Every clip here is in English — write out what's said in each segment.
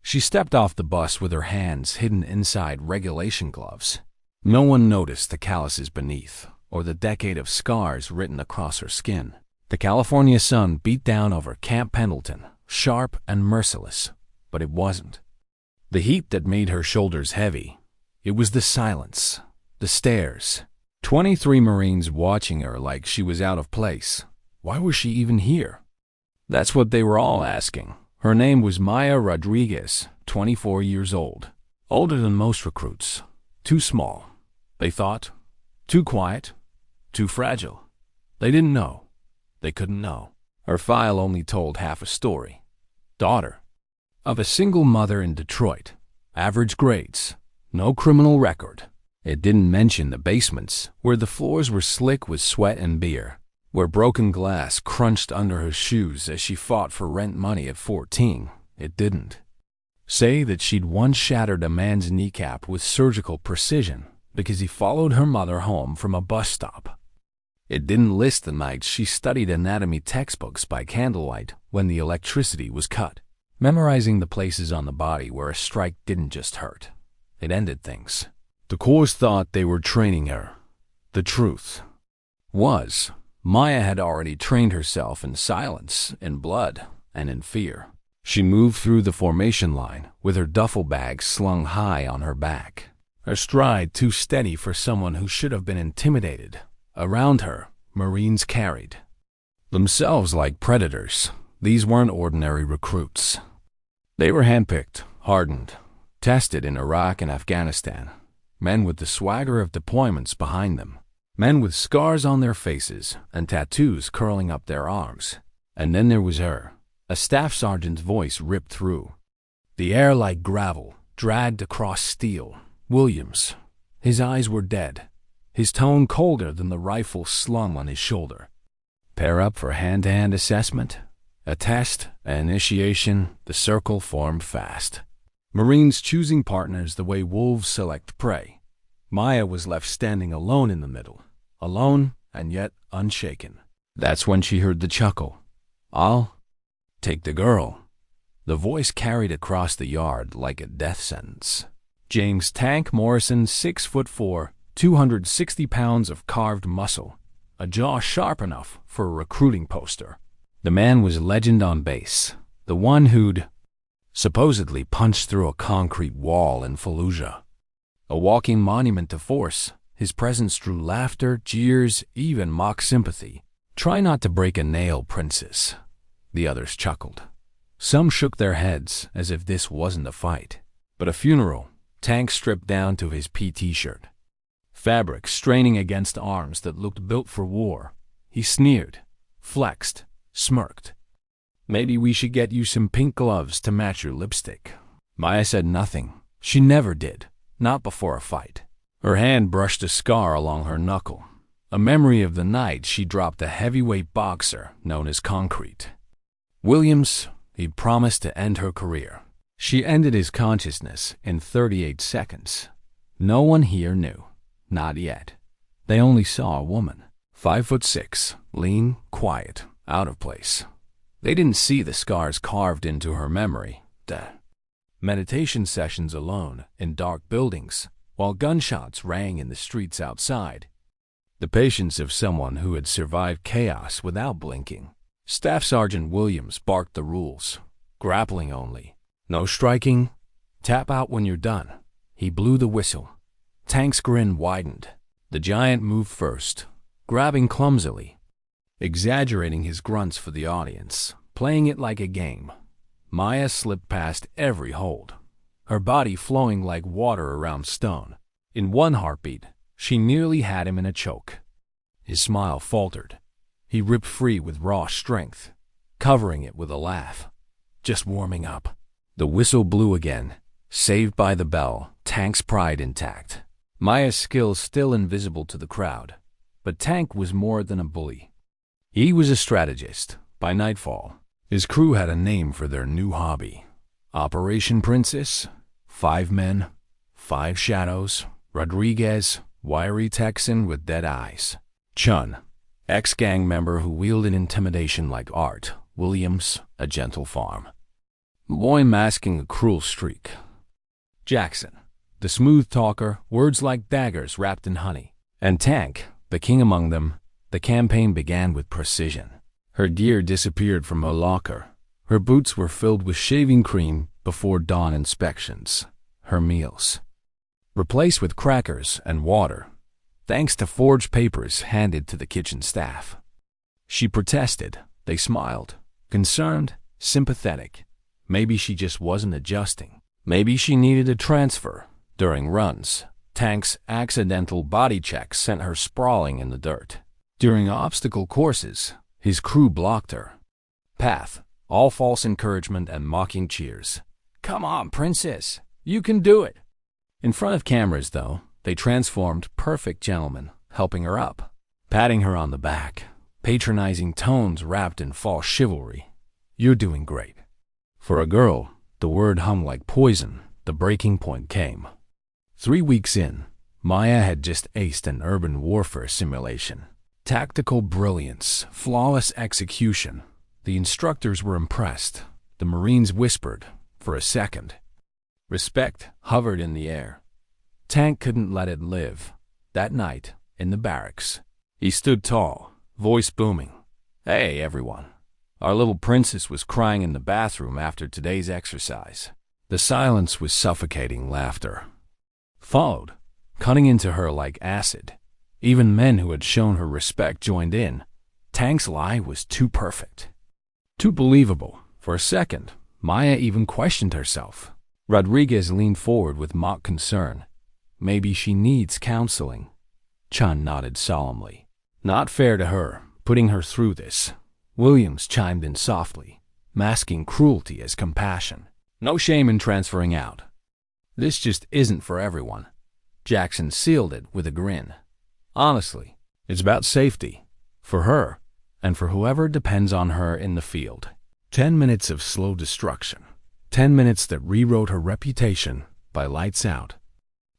She stepped off the bus with her hands hidden inside regulation gloves. No one noticed the calluses beneath, or the decade of scars written across her skin. The California sun beat down over Camp Pendleton, sharp and merciless, but it wasn't the heat that made her shoulders heavy. It was the silence, the stares. 23 Marines watching her like she was out of place. Why was she even here? That's what they were all asking. Her name was Maya Rodriguez, 24 years old. Older than most recruits. Too small, they thought. Too quiet. Too fragile. They didn't know. They couldn't know. Her file only told half a story. Daughter of a single mother in Detroit. Average grades. No criminal record. It didn't mention the basements, where the floors were slick with sweat and beer, where broken glass crunched under her shoes as she fought for rent money at 14. It didn't say that she'd once shattered a man's kneecap with surgical precision because he followed her mother home from a bus stop. It didn't list the nights she studied anatomy textbooks by candlelight when the electricity was cut, memorizing the places on the body where a strike didn't just hurt. It ended things. The Corps thought they were training her. The truth was, Maya had already trained herself in silence, in blood, and in fear. She moved through the formation line with her duffel bag slung high on her back, her stride too steady for someone who should have been intimidated. Around her, Marines carried themselves like predators. These weren't ordinary recruits. They were handpicked, hardened, tested in Iraq and Afghanistan. Men with the swagger of deployments behind them. Men with scars on their faces and tattoos curling up their arms. And then there was her. A staff sergeant's voice ripped through the air like gravel, dragged across steel. Williams. His eyes were dead. His tone colder than the rifle slung on his shoulder. Pair up for hand-to-hand assessment. A test, an initiation, the circle formed fast. Marines choosing partners the way wolves select prey. Maya was left standing alone in the middle. Alone and yet unshaken. That's when she heard the chuckle. "I'll take the girl." The voice carried across the yard like a death sentence. James Tank Morrison, 6'4", 260 pounds of carved muscle, a jaw sharp enough for a recruiting poster. The man was a legend on base, the one who'd supposedly punched through a concrete wall in Fallujah. A walking monument to force, his presence drew laughter, jeers, even mock sympathy. "Try not to break a nail, princess." The others chuckled. Some shook their heads as if this wasn't a fight, but a funeral. Tank stripped down to his PT shirt. Fabric straining against arms that looked built for war. He sneered, flexed, smirked. "Maybe we should get you some pink gloves to match your lipstick." Maya said nothing. She never did, not before a fight. Her hand brushed a scar along her knuckle, a memory of the night she dropped a heavyweight boxer known as Concrete. Williams, he'd promised to end her career. She ended his consciousness in 38 seconds. No one here knew. Not yet. They only saw a woman. 5'6", lean, quiet, out of place. They didn't see the scars carved into her memory. Meditation sessions alone in dark buildings, while gunshots rang in the streets outside. The patience of someone who had survived chaos without blinking. Staff Sergeant Williams barked the rules. Grappling only. No striking. Tap out when you're done. He blew the whistle. Tank's grin widened. The giant moved first, grabbing clumsily, exaggerating his grunts for the audience, playing it like a game. Maya slipped past every hold, her body flowing like water around stone. In one heartbeat, she nearly had him in a choke. His smile faltered. He ripped free with raw strength, covering it with a laugh. Just warming up. The whistle blew again, saved by the bell, Tank's pride intact. Maya's skills still invisible to the crowd, but Tank was more than a bully. He was a strategist. By nightfall, his crew had a name for their new hobby. Operation Princess, 5 men, 5 shadows, Rodriguez, wiry Texan with dead eyes. Chun, ex-gang member who wielded intimidation like art. Williams, a gentle farm. a boy masking a cruel streak. Jackson, the smooth talker, words like daggers wrapped in honey. And Tank, the king among them. The campaign began with precision. Her gear disappeared from her locker. Her boots were filled with shaving cream before dawn inspections. Her meals replaced with crackers and water, thanks to forged papers handed to the kitchen staff. She protested. They smiled, concerned, sympathetic. Maybe she just wasn't adjusting. Maybe she needed a transfer. During runs, Tank's accidental body check sent her sprawling in the dirt. During obstacle courses, his crew blocked her path, all false encouragement and mocking cheers. "Come on, princess, you can do it." In front of cameras, though, they transformed perfect gentlemen, helping her up, patting her on the back, patronizing tones wrapped in false chivalry. "You're doing great." For a girl, the word hung like poison. The breaking point came. 3 weeks in, Maya had just aced an urban warfare simulation. Tactical brilliance, flawless execution. The instructors were impressed. The Marines whispered, for a second. Respect hovered in the air. Tank couldn't let it live. That night, in the barracks, he stood tall, voice booming. "Hey, everyone. Our little princess was crying in the bathroom after today's exercise." The silence was suffocating laughter. Followed, cutting into her like acid. Even men who had shown her respect joined in. Tank's lie was too perfect, too believable. For a second, Maya even questioned herself. Rodriguez leaned forward with mock concern. "Maybe she needs counseling." Chun nodded solemnly. "Not fair to her, putting her through this." Williams chimed in softly, masking cruelty as compassion. "No shame in transferring out. This just isn't for everyone." Jackson sealed it with a grin. "Honestly, it's about safety. For her, and for whoever depends on her in the field." 10 minutes of slow destruction. 10 minutes that rewrote her reputation by lights out.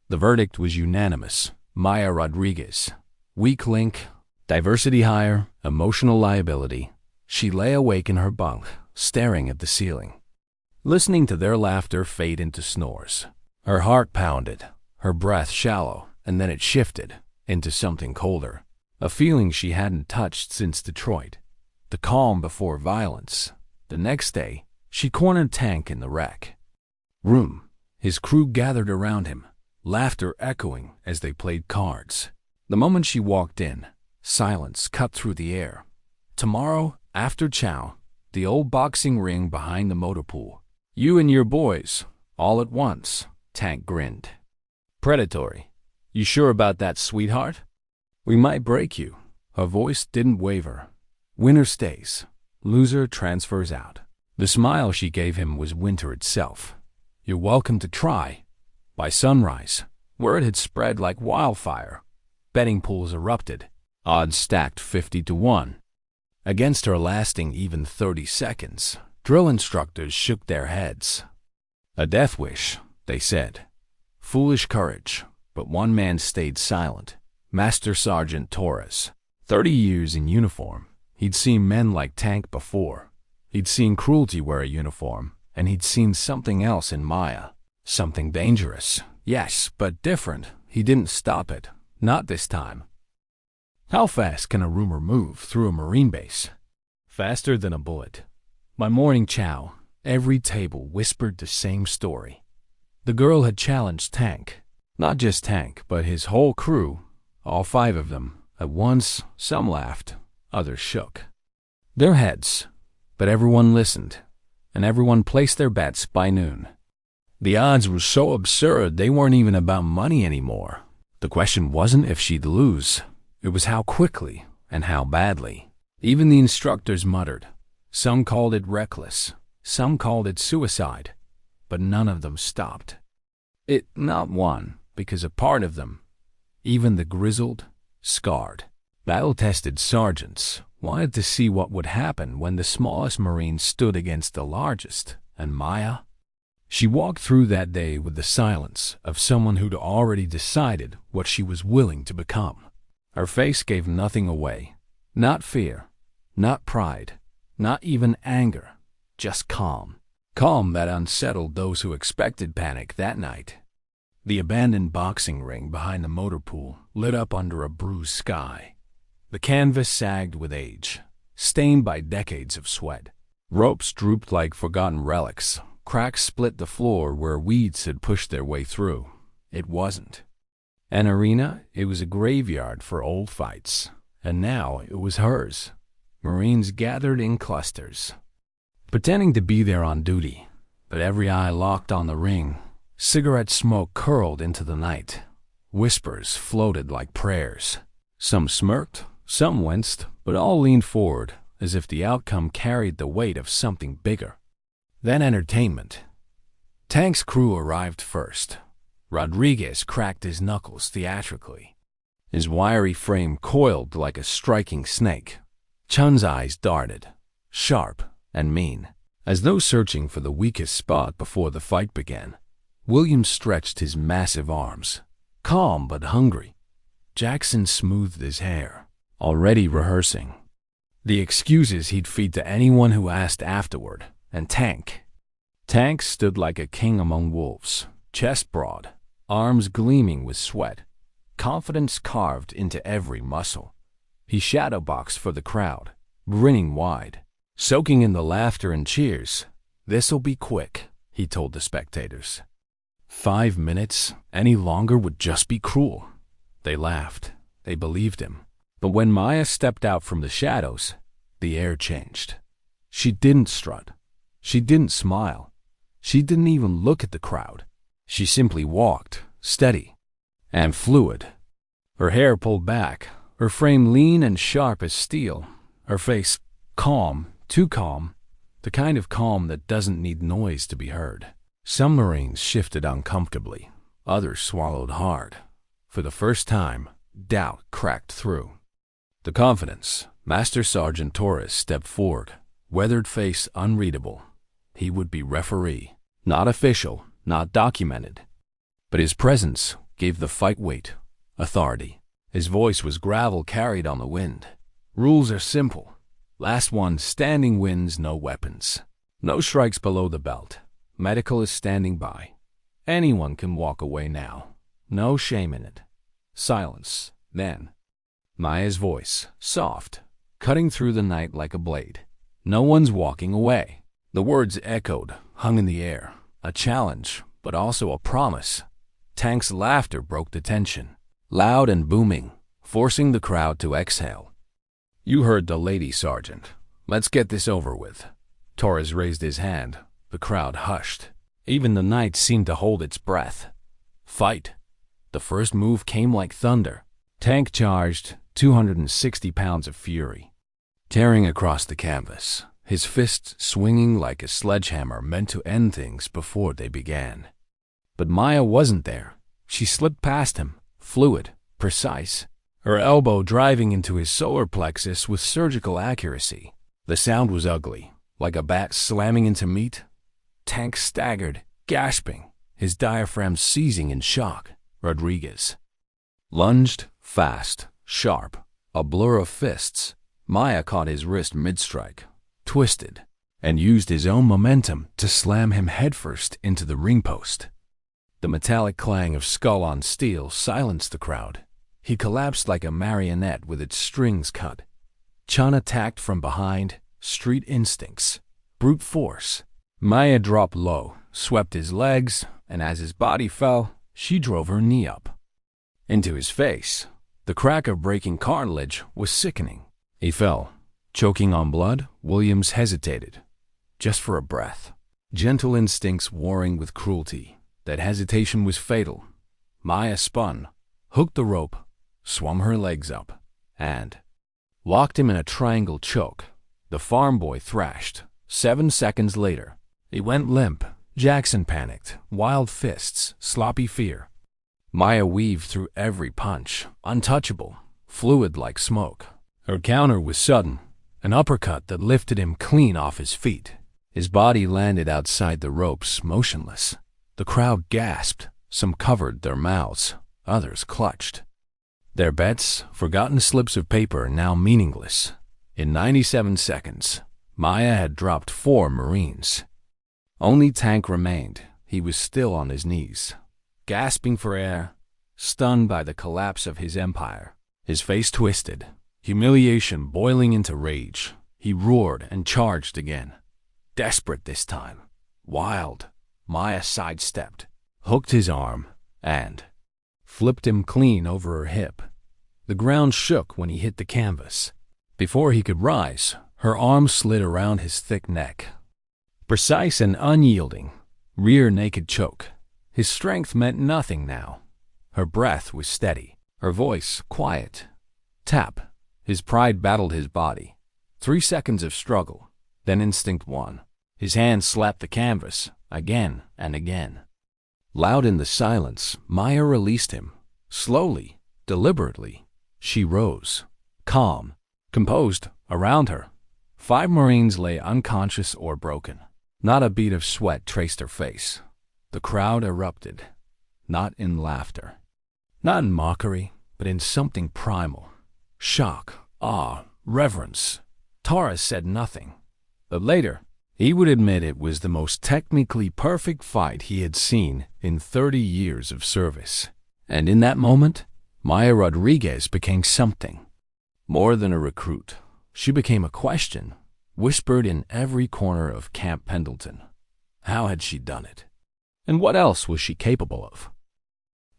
The verdict was unanimous. Maya Rodriguez. Weak link, diversity hire, emotional liability. She lay awake in her bunk, staring at the ceiling, listening to their laughter fade into snores. Her heart pounded, her breath shallow, and then it shifted into something colder. A feeling she hadn't touched since Detroit. The calm before violence. The next day, she cornered Tank in the wreck room. His crew gathered around him, laughter echoing as they played cards. The moment she walked in, silence cut through the air. "Tomorrow, after chow, the old boxing ring behind the motor pool. You and your boys, all at once." Tank grinned. "Predatory. You sure about that, sweetheart?" "We might break you." Her voice didn't waver. "Winner stays. Loser transfers out." The smile she gave him was winter itself. "You're welcome to try." By sunrise, word had spread like wildfire. Betting pools erupted. Odds stacked 50-1. Against her lasting even 30 seconds, drill instructors shook their heads. "A death wish," they said. Foolish courage, but one man stayed silent. Master Sergeant Torres. 30 years in uniform. He'd seen men like Tank before. He'd seen cruelty wear a uniform, and he'd seen something else in Maya. Something dangerous. Yes, but different. He didn't stop it. Not this time. How fast can a rumor move through a Marine base? Faster than a bullet. By morning chow, every table whispered the same story. The girl had challenged Tank. Not just Tank, but his whole crew, all 5 of them. At once, some laughed, others shook their heads, but everyone listened, and everyone placed their bets by noon. The odds were so absurd they weren't even about money anymore. The question wasn't if she'd lose, it was how quickly and how badly. Even the instructors muttered. Some called it reckless, some called it suicide, but none of them stopped. Not one, because a part of them, even the grizzled, scarred, battle-tested sergeants, wanted to see what would happen when the smallest Marine stood against the largest. And Maya? She walked through that day with the silence of someone who'd already decided what she was willing to become. Her face gave nothing away. Not fear, not pride, not even anger, just calm. calm that unsettled those who expected panic that night. The abandoned boxing ring behind the motor pool lit up under a bruised sky. The canvas sagged with age, stained by decades of sweat. Ropes drooped like forgotten relics. Cracks split the floor where weeds had pushed their way through. It wasn't an arena, it was a graveyard for old fights. And now it was hers. Marines gathered in clusters, pretending to be there on duty, but every eye locked on the ring. Cigarette smoke curled into the night. Whispers floated like prayers. Some smirked, some winced, but all leaned forward as if the outcome carried the weight of something bigger. Then entertainment. Tank's crew arrived first. Rodriguez cracked his knuckles theatrically. His wiry frame coiled like a striking snake. Chun's eyes darted, sharp and mean, as though searching for the weakest spot before the fight began. Williams stretched his massive arms, calm but hungry. Jackson smoothed his hair, already rehearsing the excuses he'd feed to anyone who asked afterward. And Tank stood like a king among wolves, chest broad, arms gleaming with sweat, confidence carved into every muscle. He shadowboxed for the crowd, grinning wide, soaking in the laughter and cheers. "This'll be quick," he told the spectators. 5 minutes, any longer would just be cruel. They laughed. They believed him. But when Maya stepped out from the shadows, the air changed. She didn't strut. She didn't smile. She didn't even look at the crowd. She simply walked, steady and fluid. Her hair pulled back, her frame lean and sharp as steel, her face calm, too calm, the kind of calm that doesn't need noise to be heard. Some Marines shifted uncomfortably, others swallowed hard. For the first time, doubt cracked through. The confidence, Master Sergeant Torres stepped forward, weathered face unreadable. He would be referee, not official, not documented. But his presence gave the fight weight, authority. His voice was gravel carried on the wind. Rules are simple. Last one standing wins, no weapons. No strikes below the belt. Medical is standing by. Anyone can walk away now. No shame in it. Silence. Then, Maya's voice, soft, cutting through the night like a blade. "No one's walking away." The words echoed, hung in the air. A challenge, but also a promise. Tank's laughter broke the tension, loud and booming, forcing the crowd to exhale. "You heard the lady, Sergeant. Let's get this over with." Torres raised his hand. The crowd hushed. Even the night seemed to hold its breath. Fight. The first move came like thunder. Tank charged, 260 pounds of fury, tearing across the canvas, his fists swinging like a sledgehammer meant to end things before they began. But Maya wasn't there. She slipped past him, fluid, precise, her elbow driving into his solar plexus with surgical accuracy. The sound was ugly, like a bat slamming into meat. Tank staggered, gasping, his diaphragm seizing in shock. Rodriguez lunged, fast, sharp, a blur of fists. Maya caught his wrist mid-strike, twisted, and used his own momentum to slam him headfirst into the ring post. The metallic clang of skull on steel silenced the crowd. He collapsed like a marionette with its strings cut. Chun attacked from behind, street instincts, brute force. Maya dropped low, swept his legs, and as his body fell, she drove her knee up into his face. The crack of breaking cartilage was sickening. He fell, choking on blood. Williams hesitated, just for a breath. Gentle instincts warring with cruelty. That hesitation was fatal. Maya spun, hooked the rope, swung her legs up, and locked him in a triangle choke. The farm boy thrashed. 7 seconds later, he went limp. Jackson panicked, wild fists, sloppy fear. Maya weaved through every punch, untouchable, fluid like smoke. Her counter was sudden, an uppercut that lifted him clean off his feet. His body landed outside the ropes, motionless. The crowd gasped. Some covered their mouths, others clutched. Their bets, forgotten slips of paper, now meaningless. In 97 seconds, Maya had dropped 4 Marines. Only Tank remained. He was still on his knees, gasping for air, stunned by the collapse of his empire. His face twisted, humiliation boiling into rage. He roared and charged again. Desperate this time. Wild. Maya sidestepped, hooked his arm, and flipped him clean over her hip. The ground shook when he hit the canvas. Before he could rise, her arm slid around his thick neck. Precise and unyielding, rear naked choke. His strength meant nothing now. Her breath was steady, her voice quiet. Tap. His pride battled his body. 3 seconds of struggle, then instinct won. His hand slapped the canvas, again and again. Loud in the silence, Maya released him. Slowly, deliberately, she rose. Calm, composed, around her. 5 Marines lay unconscious or broken. Not a bead of sweat traced her face. The crowd erupted, not in laughter, not in mockery, but in something primal. Shock, awe, reverence. Torres said nothing, but later, he would admit it was the most technically perfect fight he had seen in 30 years of service. And in that moment, Maya Rodriguez became something. More than a recruit, she became a question, whispered in every corner of Camp Pendleton. How had she done it? And what else was she capable of?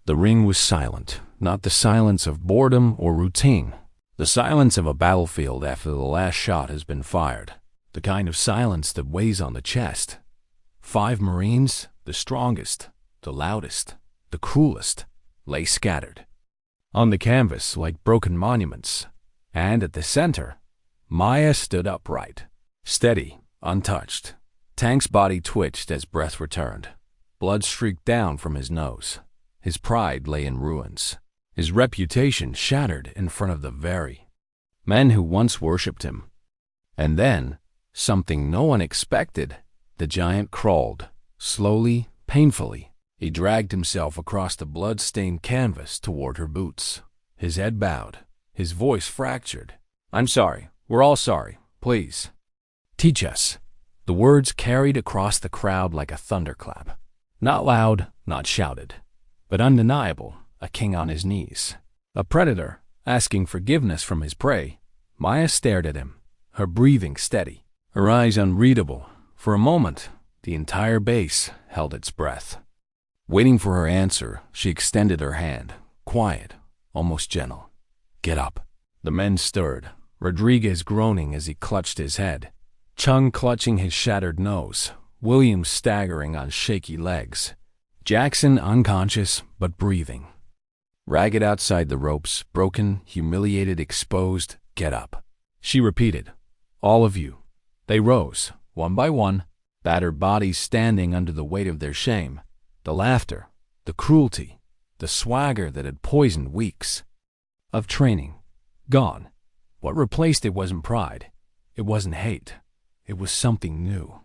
The ring was silent, not the silence of boredom or routine. The silence of a battlefield after the last shot has been fired. The kind of silence that weighs on the chest. 5 Marines, the strongest, the loudest, the cruelest, lay scattered on the canvas like broken monuments. And at the center, Maya stood upright, steady, untouched. Tank's body twitched as breath returned. Blood streaked down from his nose. His pride lay in ruins. His reputation shattered in front of the very men who once worshipped him. And then, something no one expected, the giant crawled, slowly, painfully. He dragged himself across the blood-stained canvas toward her boots. His head bowed, his voice fractured. "I'm sorry. We're all sorry. Please. Teach us." The words carried across the crowd like a thunderclap. Not loud, not shouted, but undeniable, a king on his knees. A predator, asking forgiveness from his prey. Maya stared at him, her breathing steady, her eyes unreadable. For a moment, the entire base held its breath. Waiting for her answer, she extended her hand, quiet, almost gentle. "Get up." The men stirred, Rodriguez groaning as he clutched his head, Chung clutching his shattered nose, Williams staggering on shaky legs, Jackson unconscious but breathing. Ragged outside the ropes, broken, humiliated, exposed. "Get up," she repeated. "All of you." They rose, one by one, battered bodies standing under the weight of their shame. The laughter, the cruelty, the swagger that had poisoned weeks of training, gone. What replaced it wasn't pride. It wasn't hate. It was something new.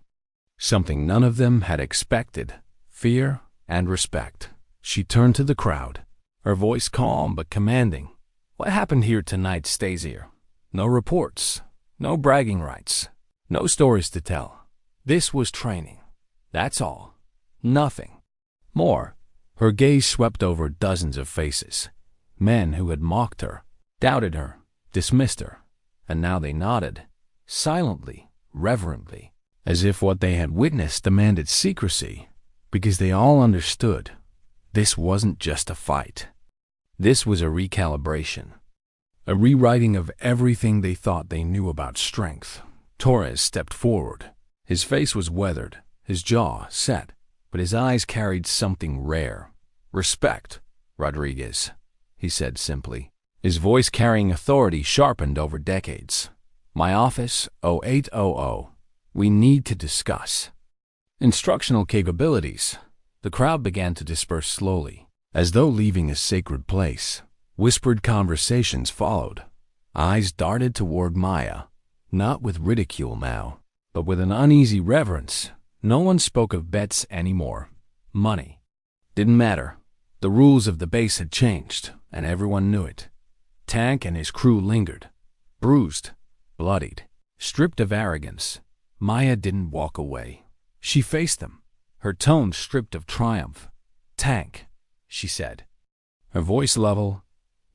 Something none of them had expected. Fear and respect. She turned to the crowd, her voice calm but commanding. "What happened here tonight stays here. No reports, no bragging rights, no stories to tell. This was training. That's all. Nothing more." Her gaze swept over dozens of faces. Men who had mocked her, doubted her, dismissed her, and now they nodded, silently, reverently, as if what they had witnessed demanded secrecy, because they all understood this wasn't just a fight. This was a recalibration, a rewriting of everything they thought they knew about strength. Torres stepped forward. His face was weathered, his jaw set, but his eyes carried something rare. "Respect, Rodriguez," he said simply, his voice carrying authority sharpened over decades. "My office, 0800. We need to discuss instructional capabilities." The crowd began to disperse slowly, as though leaving a sacred place. Whispered conversations followed. Eyes darted toward Maya, not with ridicule now, but with an uneasy reverence. No one spoke of bets anymore. Money didn't matter. The rules of the base had changed, and everyone knew it. Tank and his crew lingered, bruised, bloodied, stripped of arrogance. Maya didn't walk away. She faced them, her tone stripped of triumph. "Tank," she said, her voice level.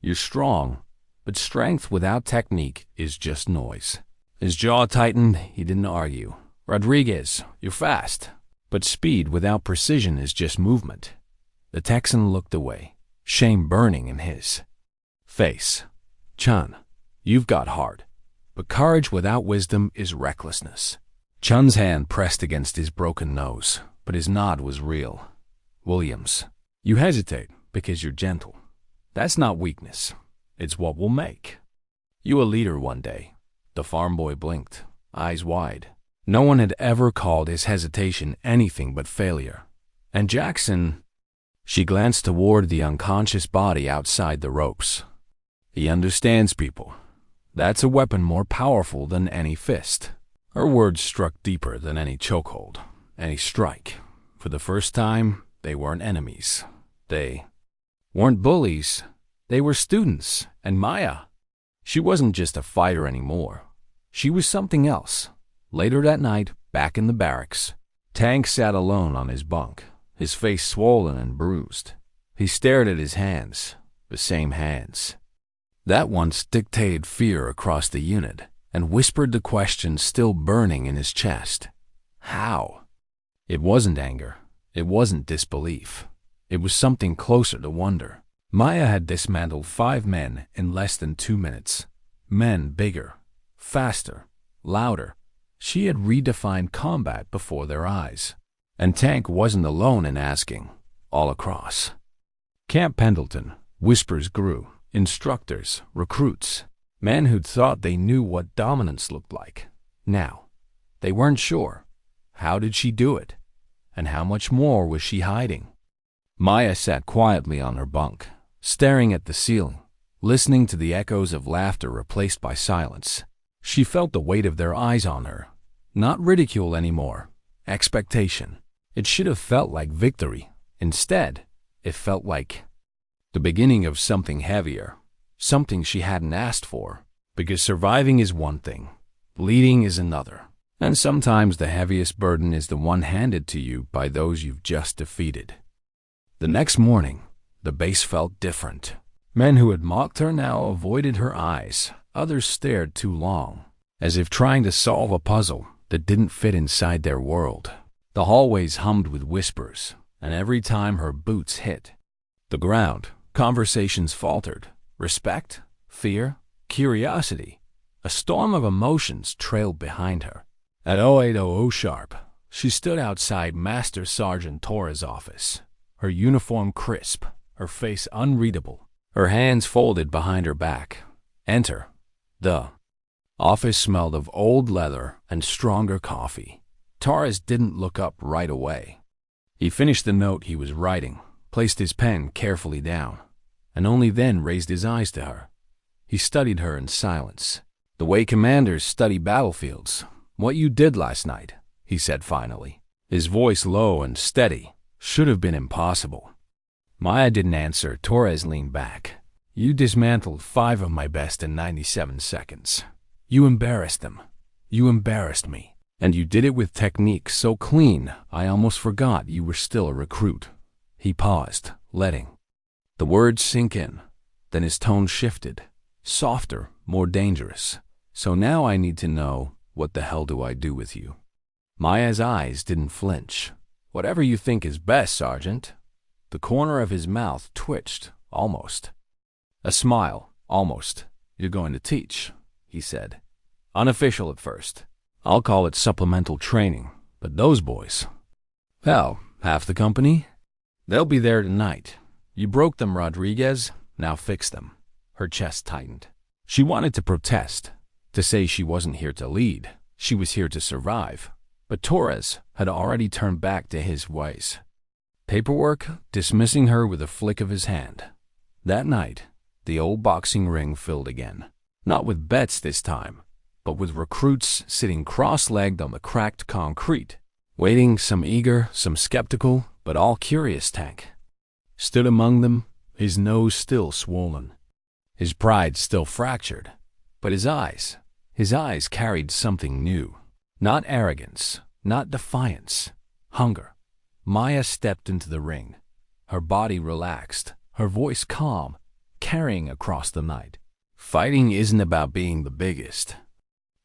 "You're strong, but strength without technique is just noise." His jaw tightened. He didn't argue. "Rodriguez, you're fast, but speed without precision is just movement." The Texan looked away, shame burning in his face. "Chun, you've got heart, but courage without wisdom is recklessness." Chun's hand pressed against his broken nose, but his nod was real. "Williams, you hesitate because you're gentle. That's not weakness. It's what will make you a leader one day." The farm boy blinked, eyes wide. No one had ever called his hesitation anything but failure. And Jackson... She glanced toward the unconscious body outside the ropes. "He understands people. That's a weapon more powerful than any fist." Her words struck deeper than any chokehold, any strike. For the first time, they weren't enemies. They weren't bullies. They were students. And Maya, she wasn't just a fighter anymore. She was something else. Later that night, back in the barracks, Tank sat alone on his bunk, his face swollen and bruised. He stared at his hands, the same hands that once dictated fear across the unit, and whispered the question still burning in his chest. How? It wasn't anger. It wasn't disbelief. It was something closer to wonder. Maya had dismantled 5 men in less than 2 minutes. Men bigger, faster, louder. She had redefined combat before their eyes. And Tank wasn't alone in asking. All across Camp Pendleton, whispers grew. Instructors, recruits, men who'd thought they knew what dominance looked like. Now, they weren't sure. How did she do it? And how much more was she hiding? Maya sat quietly on her bunk, staring at the ceiling, listening to the echoes of laughter replaced by silence. She felt the weight of their eyes on her. Not ridicule anymore. Expectation. It should have felt like victory. Instead, it felt like the beginning of something heavier, something she hadn't asked for. Because surviving is one thing, leading is another. And sometimes the heaviest burden is the one handed to you by those you've just defeated. The next morning, the base felt different. Men who had mocked her now avoided her eyes. Others stared too long, as if trying to solve a puzzle that didn't fit inside their world. The hallways hummed with whispers, and every time her boots hit the ground, conversations faltered. Respect, fear, curiosity. A storm of emotions trailed behind her. At 0800 sharp, she stood outside Master Sergeant Torres' office, her uniform crisp, her face unreadable, her hands folded behind her back. Enter. The office smelled of old leather and stronger coffee. Torres didn't look up right away. He finished the note he was writing, placed his pen carefully down, and only then raised his eyes to her. He studied her in silence. "The way commanders study battlefields. What you did last night," he said finally. His voice low and steady. Should have been impossible. Maya didn't answer. Torres leaned back. "You dismantled 5 of my best in 97 seconds. You embarrassed them. You embarrassed me. And you did it with technique so clean, I almost forgot you were still a recruit." He paused, letting the words sink in. Then his tone shifted. Softer, more dangerous. "So now I need to know, what the hell do I do with you?" Maya's eyes didn't flinch. "Whatever you think is best, Sergeant." The corner of his mouth twitched, almost. A smile, almost. "You're going to teach," he said. "Unofficial at first. I'll call it supplemental training. But those boys, hell, half the company? They'll be there tonight. You broke them, Rodriguez. Now fix them." Her chest tightened. She wanted to protest, to say she wasn't here to lead. She was here to survive. But Torres had already turned back to his ways. Paperwork, dismissing her with a flick of his hand. That night, the old boxing ring filled again. Not with bets this time, but with recruits sitting cross-legged on the cracked concrete, waiting, some eager, some skeptical, but all curious. Tank stood among them, his nose still swollen, his pride still fractured, but his eyes carried something new. Not arrogance, not defiance, hunger. Maya stepped into the ring, her body relaxed, her voice calm, carrying across the night. Fighting isn't about being the biggest,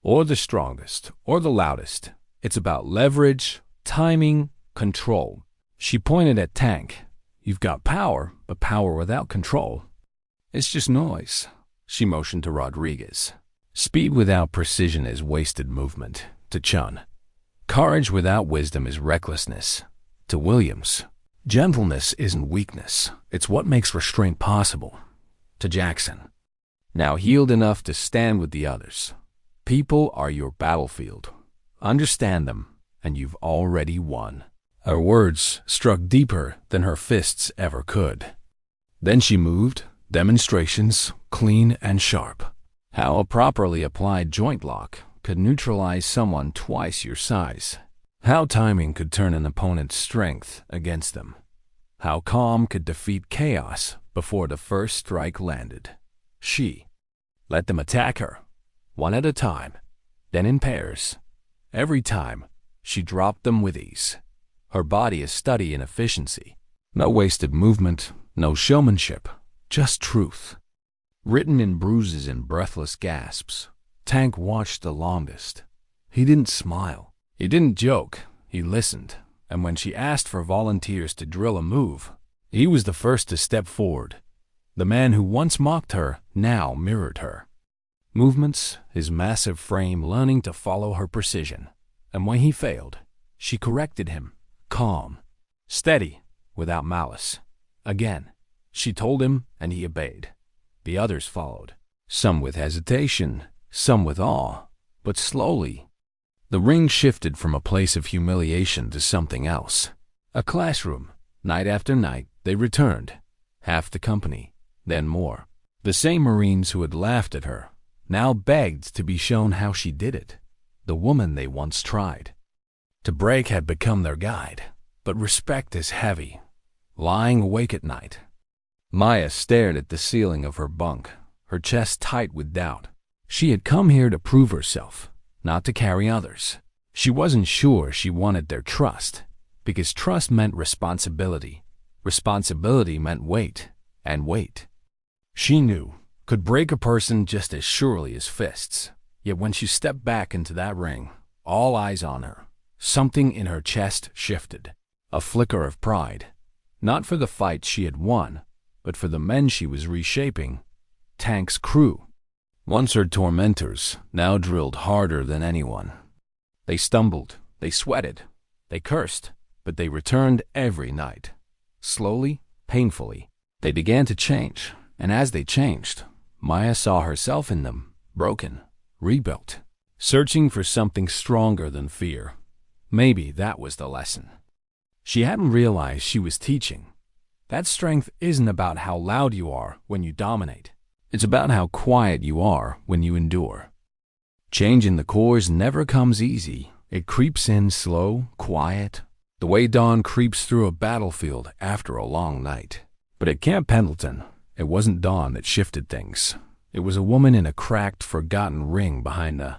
or the strongest, or the loudest. It's about leverage, timing, control. She pointed at Tank. You've got power, but power without control. It's just noise. She motioned to Rodriguez. Speed without precision is wasted movement. To Chun. Courage without wisdom is recklessness. To Williams. Gentleness isn't weakness. It's what makes restraint possible. To Jackson. Now healed enough to stand with the others. People are your battlefield. Understand them, and you've already won. Her words struck deeper than her fists ever could. Then she moved, demonstrations, clean and sharp. How a properly applied joint lock could neutralize someone twice your size. How timing could turn an opponent's strength against them. How calm could defeat chaos before the first strike landed. She let them attack her, one at a time, then in pairs. Every time, she dropped them with ease. Her body a study in efficiency. No wasted movement, no showmanship, just truth. Written in bruises and breathless gasps, Tank watched the longest. He didn't smile. He didn't joke. He listened. And when she asked for volunteers to drill a move, he was the first to step forward. The man who once mocked her now mirrored her. Movements, his massive frame learning to follow her precision. And when he failed, she corrected him, calm, steady, without malice. Again, she told him, and he obeyed. The others followed, some with hesitation, some with awe, but slowly. The ring shifted from a place of humiliation to something else. A classroom. Night after night, they returned. Half the company, then more. The same Marines who had laughed at her now begged to be shown how she did it. The woman they once tried. To break had become their guide, but respect is heavy. Lying awake at night, Maya stared at the ceiling of her bunk, her chest tight with doubt. She had come here to prove herself, not to carry others. She wasn't sure she wanted their trust, because trust meant responsibility. Responsibility meant weight, and weight, she knew, could break a person just as surely as fists. Yet when she stepped back into that ring, all eyes on her, something in her chest shifted. A flicker of pride, not for the fight she had won, but for the men she was reshaping. Tank's crew. Once her tormentors, now drilled harder than anyone. They stumbled, they sweated, they cursed, but they returned every night. Slowly, painfully, they began to change, and as they changed, Maya saw herself in them, broken, rebuilt, searching for something stronger than fear. Maybe that was the lesson. She hadn't realized she was teaching. That strength isn't about how loud you are when you dominate. It's about how quiet you are when you endure. Change in the cores never comes easy. It creeps in slow, quiet, the way dawn creeps through a battlefield after a long night. But at Camp Pendleton, it wasn't dawn that shifted things. It was a woman in a cracked, forgotten ring behind the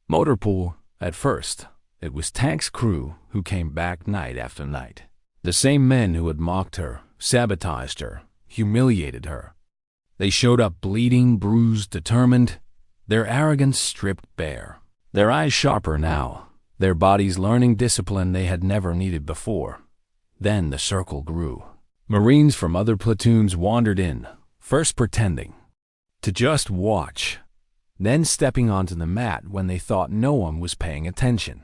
motor pool. At first, it was Tank's crew who came back night after night. The same men who had mocked her, sabotaged her, humiliated her. They showed up bleeding, bruised, determined, their arrogance stripped bare. Their eyes sharper now, their bodies learning discipline they had never needed before. Then the circle grew. Marines from other platoons wandered in, first pretending to just watch, then stepping onto the mat when they thought no one was paying attention.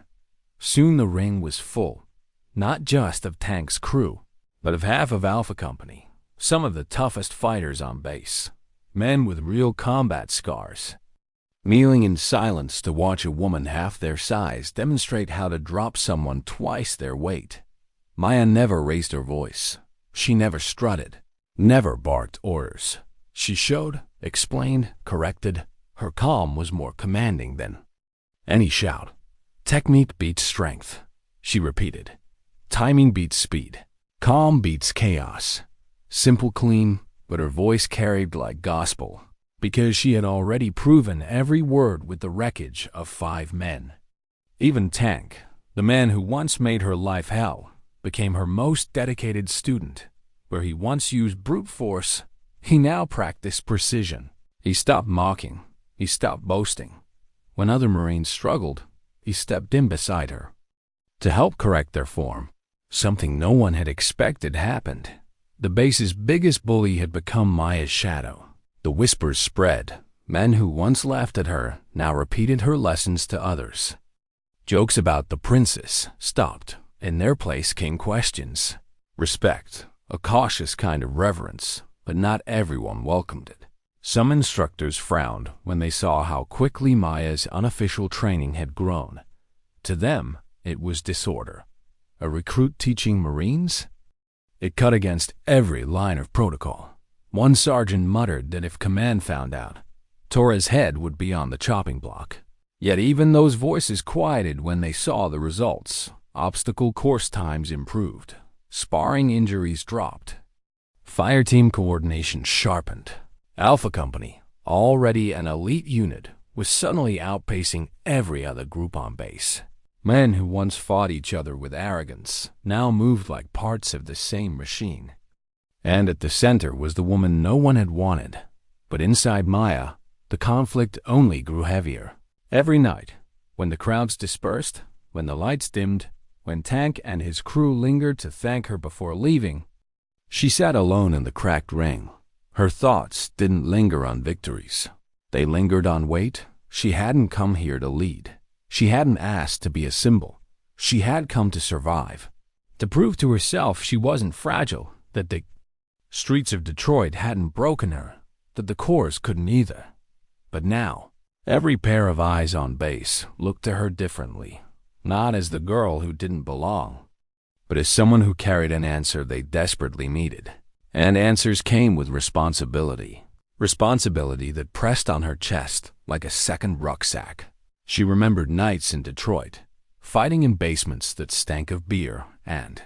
Soon the ring was full, not just of Tank's crew, but of half of Alpha Company, some of the toughest fighters on base, men with real combat scars, kneeling in silence to watch a woman half their size demonstrate how to drop someone twice their weight. Maya never raised her voice. She never strutted, never barked orders. She showed, explained, corrected. Her calm was more commanding than any shout. Technique beats strength, she repeated. Timing beats speed. Calm beats chaos. Simple, clean, but her voice carried like gospel, because she had already proven every word with the wreckage of 5 men. Even Tank, The man who once made her life hell became her most dedicated student. Where he once used brute force, he now practiced precision. He stopped mocking. He stopped boasting. When other Marines struggled, he stepped in beside her to help correct their form. Something no one had expected happened. The base's biggest bully had become Maya's shadow. The whispers spread. Men who once laughed at her now repeated her lessons to others. Jokes about the princess stopped. In their place came questions. Respect, a cautious kind of reverence, but not everyone welcomed it. Some instructors frowned when they saw how quickly Maya's unofficial training had grown. To them, it was disorder. A recruit teaching Marines? It cut against every line of protocol. One sergeant muttered that if command found out, Torres' head would be on the chopping block. Yet even those voices quieted when they saw the results. Obstacle course times improved. Sparring injuries dropped. Fireteam coordination sharpened. Alpha Company, already an elite unit, was suddenly outpacing every other group on base. Men who once fought each other with arrogance now moved like parts of the same machine. And at the center was the woman no one had wanted. But inside Maya, the conflict only grew heavier. Every night, when the crowds dispersed, when the lights dimmed, when Tank and his crew lingered to thank her before leaving, she sat alone in the cracked ring. Her thoughts didn't linger on victories. They lingered on weight. She hadn't come here to lead. She hadn't asked to be a symbol. She had come to survive. To prove to herself she wasn't fragile, that the streets of Detroit hadn't broken her, that the Corps couldn't either. But now, every pair of eyes on base looked to her differently. Not as the girl who didn't belong, but as someone who carried an answer they desperately needed. And answers came with responsibility. Responsibility that pressed on her chest like a second rucksack. She remembered nights in Detroit, fighting in basements that stank of beer and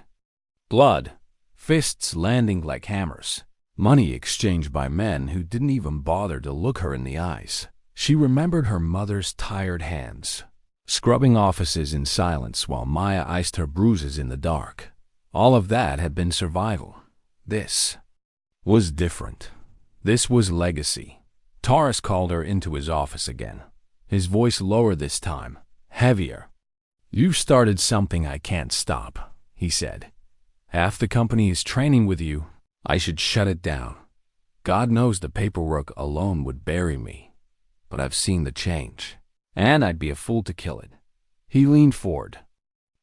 blood, fists landing like hammers, money exchanged by men who didn't even bother to look her in the eyes. She remembered her mother's tired hands, scrubbing offices in silence while Maya iced her bruises in the dark. All of that had been survival. This was different. This was legacy. Taurus called her into his office again, his voice lower this time, heavier. "You've started something I can't stop," he said. "Half the company is training with you. I should shut it down. God knows the paperwork alone would bury me. But I've seen the change, and I'd be a fool to kill it." He leaned forward,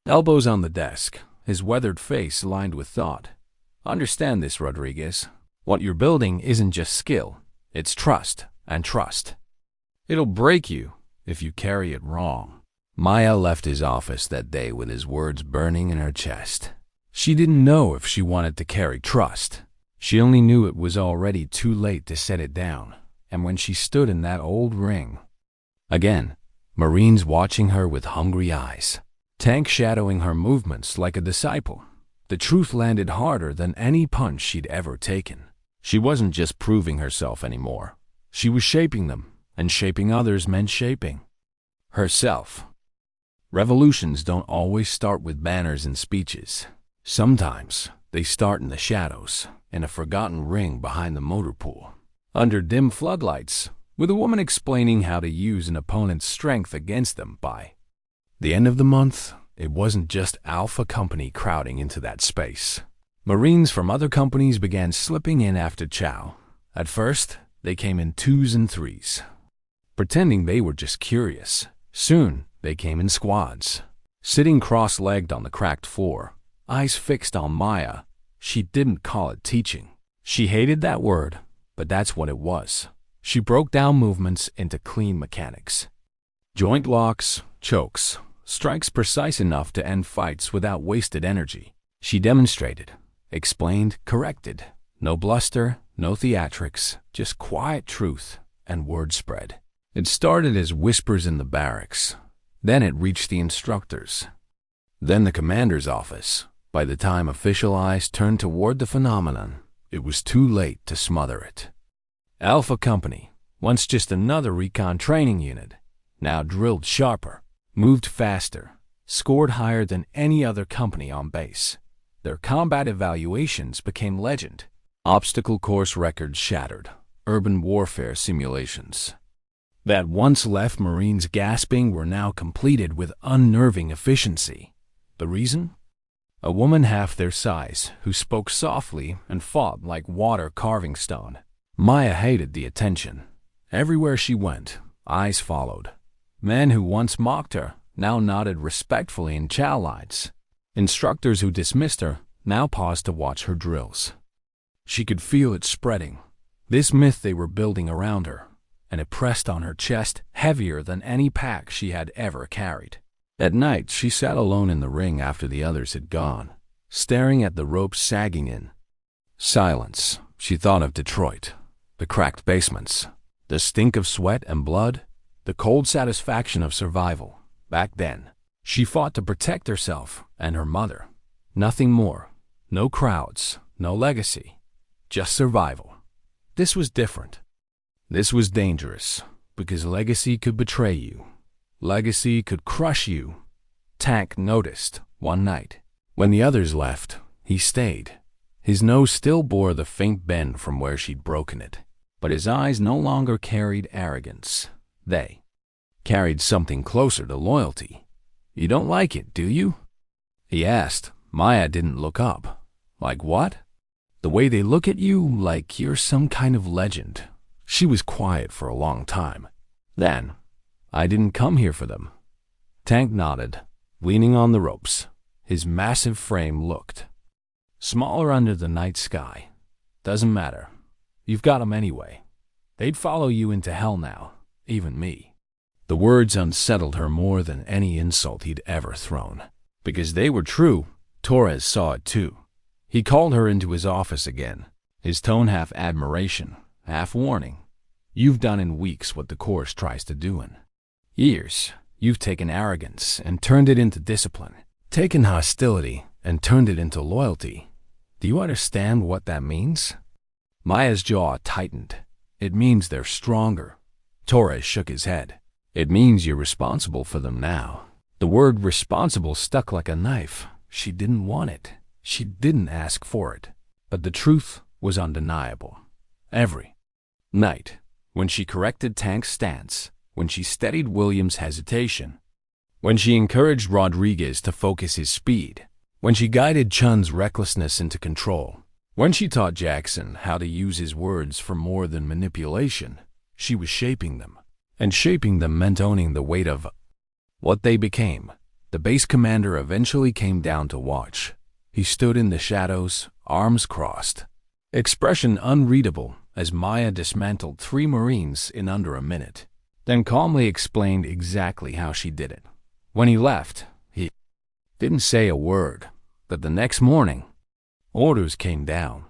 elbows on the desk, his weathered face lined with thought. "Understand this, Rodriguez. What you're building isn't just skill. It's trust, and trust. It'll break you if you carry it wrong." Maya left his office that day with his words burning in her chest. She didn't know if she wanted to carry trust. She only knew it was already too late to set it down. And when she stood in that old ring, again, Marines watching her with hungry eyes, Tank shadowing her movements like a disciple, the truth landed harder than any punch she'd ever taken. She wasn't just proving herself anymore. She was shaping them, and shaping others meant shaping herself. Revolutions don't always start with banners and speeches. Sometimes they start in the shadows, in a forgotten ring behind the motor pool, under dim floodlights, with a woman explaining how to use an opponent's strength against them. By the end of the month, it wasn't just Alpha Company crowding into that space. Marines from other companies began slipping in after chow. At first, they came in 2s and 3s, pretending they were just curious. Soon, they came in squads, sitting cross-legged on the cracked floor, eyes fixed on Maya. She didn't call it teaching. She hated that word, but that's what it was. She broke down movements into clean mechanics. Joint locks, chokes, strikes precise enough to end fights without wasted energy. She demonstrated, explained, corrected. No bluster, no theatrics, just quiet truth and word spread. It started as whispers in the barracks. Then it reached the instructors. Then the commander's office. By the time official eyes turned toward the phenomenon, it was too late to smother it. Alpha Company, once just another recon training unit, now drilled sharper, moved faster, scored higher than any other company on base. Their combat evaluations became legend. Obstacle course records shattered. Urban warfare simulations that once left Marines gasping were now completed with unnerving efficiency. The reason? A woman half their size who spoke softly and fought like water carving stone. Maya hated the attention. Everywhere she went, eyes followed. Men who once mocked her now nodded respectfully in chow lines. Instructors who dismissed her now paused to watch her drills. She could feel it spreading, this myth they were building around her, and it pressed on her chest heavier than any pack she had ever carried. At night, she sat alone in the ring after the others had gone, staring at the ropes sagging in. Silence. She thought of Detroit, the cracked basements, the stink of sweat and blood, the cold satisfaction of survival. Back then, she fought to protect herself and her mother. Nothing more. No crowds, no legacy, just survival. This was different. This was dangerous, because legacy could betray you. Legacy could crush you. Tank noticed one night. When the others left, he stayed. His nose still bore the faint bend from where she'd broken it, but his eyes no longer carried arrogance. They carried something closer to loyalty. "You don't like it, do you?" he asked. Maya didn't look up. "Like what?" "The way they look at you, like you're some kind of legend." She was quiet for a long time. Then, "I didn't come here for them." Tank nodded, leaning on the ropes. His massive frame looked smaller under the night sky. "Doesn't matter. You've got 'em anyway. They'd follow you into hell now, even me." The words unsettled her more than any insult he'd ever thrown. Because they were true, Torres saw it too. He called her into his office again, his tone half admiration, half warning. "You've done in weeks what the course tries to do in years. You've taken arrogance and turned it into discipline, taken hostility and turned it into loyalty. Do you understand what that means?" Maya's jaw tightened. "It means they're stronger." Torres shook his head. "It means you're responsible for them now." The word responsible stuck like a knife. She didn't want it. She didn't ask for it. But the truth was undeniable. Every night, when she corrected Tank's stance, when she steadied Williams' hesitation, when she encouraged Rodriguez to focus his speed, when she guided Chun's recklessness into control, when she taught Jackson how to use his words for more than manipulation, she was shaping them. And shaping them meant owning the weight of what they became. The base commander eventually came down to watch. He stood in the shadows, arms crossed, expression unreadable as Maya dismantled 3 Marines in under a minute, then calmly explained exactly how she did it. When he left, he didn't say a word, but the next morning, orders came down.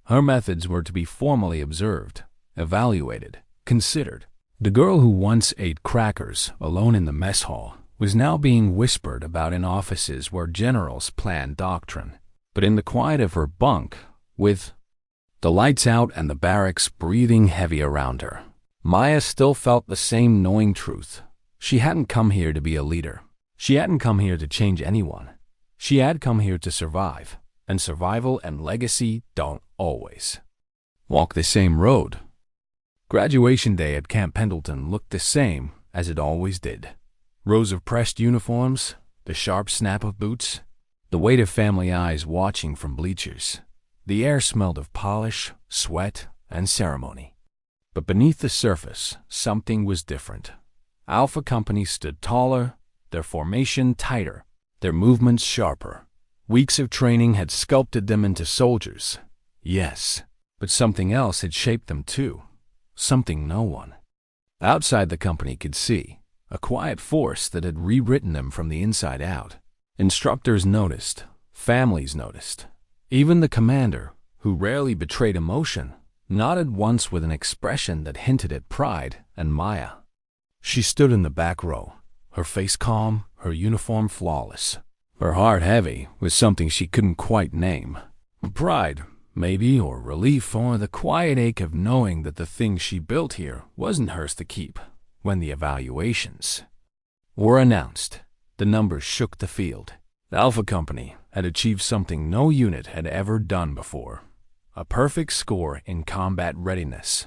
Her methods were to be formally observed, evaluated, considered. The girl who once ate crackers alone in the mess hall was now being whispered about in offices where generals planned doctrine. But in the quiet of her bunk, with the lights out and the barracks breathing heavy around her, Maya still felt the same gnawing truth. She hadn't come here to be a leader. She hadn't come here to change anyone. She had come here to survive, and survival and legacy don't always walk the same road. Graduation day at Camp Pendleton looked the same as it always did. Rows of pressed uniforms, the sharp snap of boots, the weight of family eyes watching from bleachers. The air smelled of polish, sweat, and ceremony. But beneath the surface, something was different. Alpha companies stood taller, their formation tighter, their movements sharper. Weeks of training had sculpted them into soldiers. Yes, but something else had shaped them too. Something no one outside the company could see. A quiet force that had rewritten them from the inside out. Instructors noticed. Families noticed. Even the commander, who rarely betrayed emotion, nodded once with an expression that hinted at pride and Maya. She stood in the back row, her face calm, her uniform flawless, her heart heavy with something she couldn't quite name. Pride, maybe, or relief, or the quiet ache of knowing that the thing she built here wasn't hers to keep. When the evaluations were announced, The numbers shook the field. The Alpha Company had achieved something no unit had ever done before. A perfect score in combat readiness.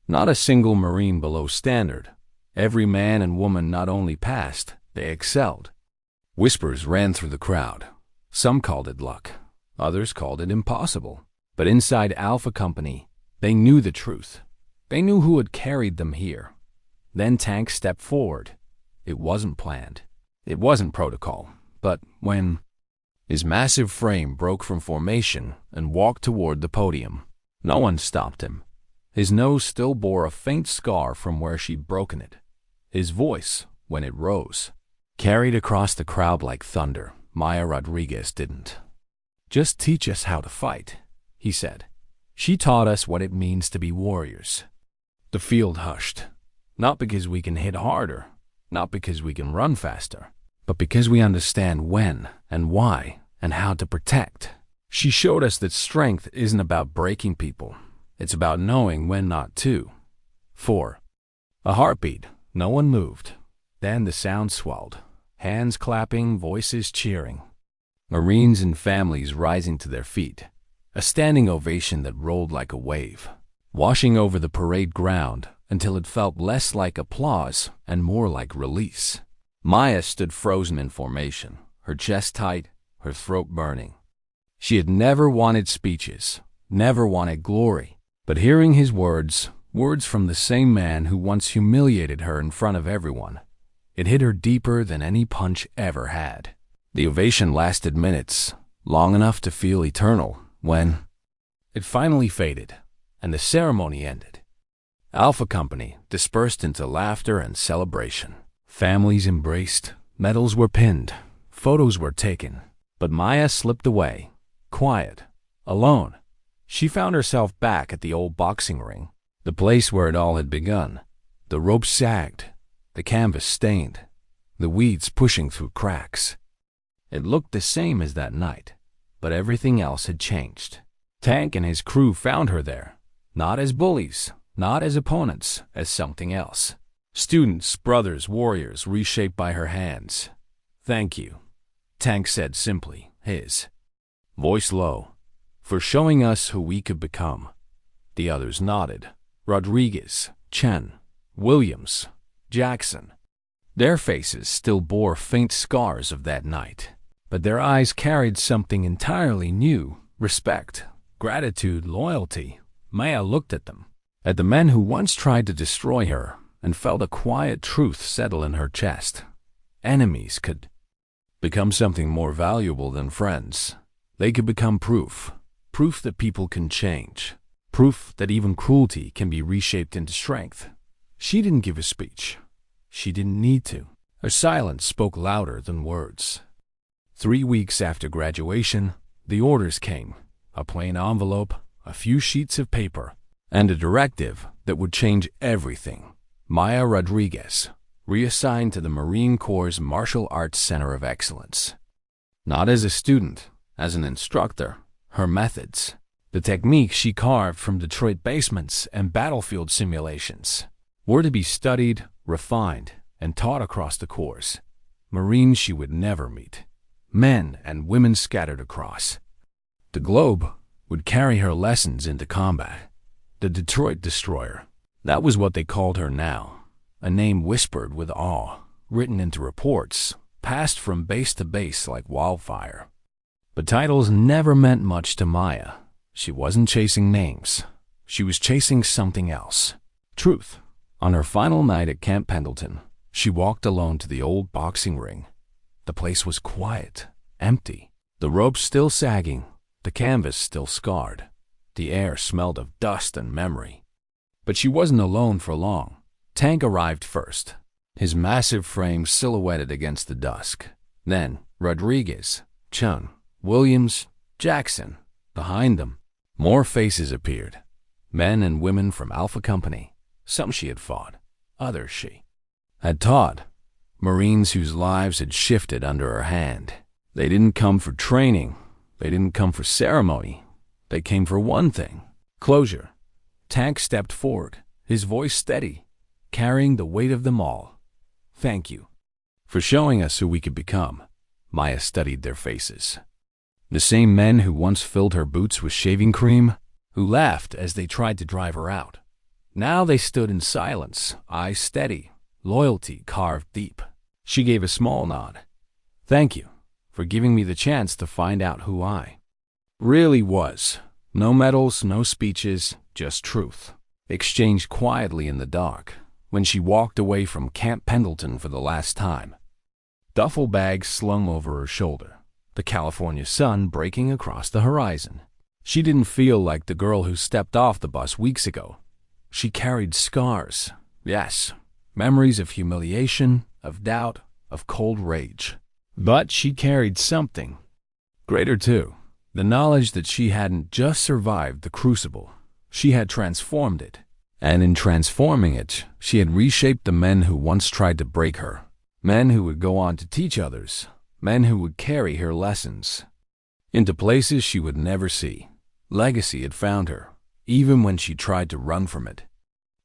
Not a single Marine below standard. Every man and woman not only passed, they excelled. Whispers ran through the crowd. Some called it luck. Others called it impossible. But inside Alpha Company, they knew the truth. They knew who had carried them here. Then Tank stepped forward. It wasn't planned. It wasn't protocol. But when his massive frame broke from formation and walked toward the podium, no one stopped him. His nose still bore a faint scar from where she'd broken it. His voice, when it rose, carried across the crowd like thunder. Maya Rodriguez didn't. "Just teach us how to fight," he said. "She taught us what it means to be warriors." The field hushed. Not because we can hit harder, not because we can run faster, but because we understand when and why and how to protect. She showed us that strength isn't about breaking people. It's about knowing when not to. 4. A heartbeat. No one moved. Then the sound swelled. Hands clapping, voices cheering. Marines and families rising to their feet. A standing ovation that rolled like a wave, washing over the parade ground until it felt less like applause and more like release. Maya stood frozen in formation, her chest tight, her throat burning. She had never wanted speeches, never wanted glory, but hearing his words from the same man who once humiliated her in front of everyone, it hit her deeper than any punch ever had. The ovation lasted minutes, long enough to feel eternal, when it finally faded and the ceremony ended. Alpha Company dispersed into laughter and celebration. Families embraced, medals were pinned, photos were taken, but Maya slipped away, quiet, alone. She found herself back at the old boxing ring, the place where it all had begun. The ropes sagged, the canvas stained, the weeds pushing through cracks. It looked the same as that night, but everything else had changed. Tank and his crew found her there, not as bullies, not as opponents, as something else. Students, brothers, warriors reshaped by her hands. "Thank you," Tank said simply, his voice low, "for showing us who we could become." The others nodded. Rodriguez, Chen, Williams, Jackson. Their faces still bore faint scars of that night, but their eyes carried something entirely new: respect, gratitude, loyalty. Maya looked at them, at the men who once tried to destroy her, and felt a quiet truth settle in her chest. Enemies could become something more valuable than friends. They could become proof that people can change, proof that even cruelty can be reshaped into strength. She didn't give a speech. She didn't need to. Her silence spoke louder than words. 3 weeks after graduation, the orders came. A plain envelope, a few sheets of paper, and a directive that would change everything. Maya Rodriguez, reassigned to the Marine Corps' Martial Arts Center of Excellence. Not as a student, as an instructor. Her methods, the techniques she carved from Detroit basements and battlefield simulations, were to be studied, refined, and taught across the Corps. Marines she would never meet. Men and women scattered across the globe would carry her lessons into combat. The Detroit Destroyer. That was what they called her now. A name whispered with awe, written into reports, passed from base to base like wildfire. But titles never meant much to Maya. She wasn't chasing names. She was chasing something else. Truth. On her final night at Camp Pendleton, she walked alone to the old boxing ring. The place was quiet, empty. The ropes still sagging, the canvas still scarred. The air smelled of dust and memory. But she wasn't alone for long. Tank arrived first, his massive frame silhouetted against the dusk. Then Rodriguez, Chun, Williams, Jackson. Behind them, more faces appeared. Men and women from Alpha Company. Some she had fought, others she had taught. Marines whose lives had shifted under her hand. They didn't come for training. They didn't come for ceremony. They came for one thing: closure. Tank stepped forward, his voice steady, carrying the weight of them all. "Thank you." for showing us who we could become. Maya studied their faces. The same men who once filled her boots with shaving cream, who laughed as they tried to drive her out. Now they stood in silence, eyes steady, loyalty carved deep. She gave a small nod. Thank you for giving me the chance to find out who I really was. No medals, no speeches, just truth. Exchanged quietly in the dark when she walked away from Camp Pendleton for the last time. Duffel bag slung over her shoulder, the California sun breaking across the horizon. She didn't feel like the girl who stepped off the bus weeks ago. She carried scars, yes, memories of humiliation, of doubt, of cold rage. But she carried something greater too, the knowledge that she hadn't just survived the crucible, she had transformed it. And in transforming it, she had reshaped the men who once tried to break her. Men who would go on to teach others, men who would carry her lessons into places she would never see. Legacy had found her, even when she tried to run from it.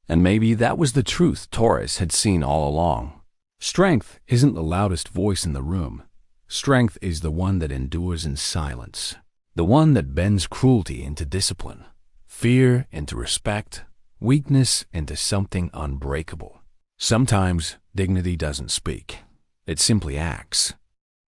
And maybe that was the truth Torres had seen all along. Strength isn't the loudest voice in the room. Strength is the one that endures in silence, the one that bends cruelty into discipline, fear into respect, weakness into something unbreakable. Sometimes dignity doesn't speak. It simply acts.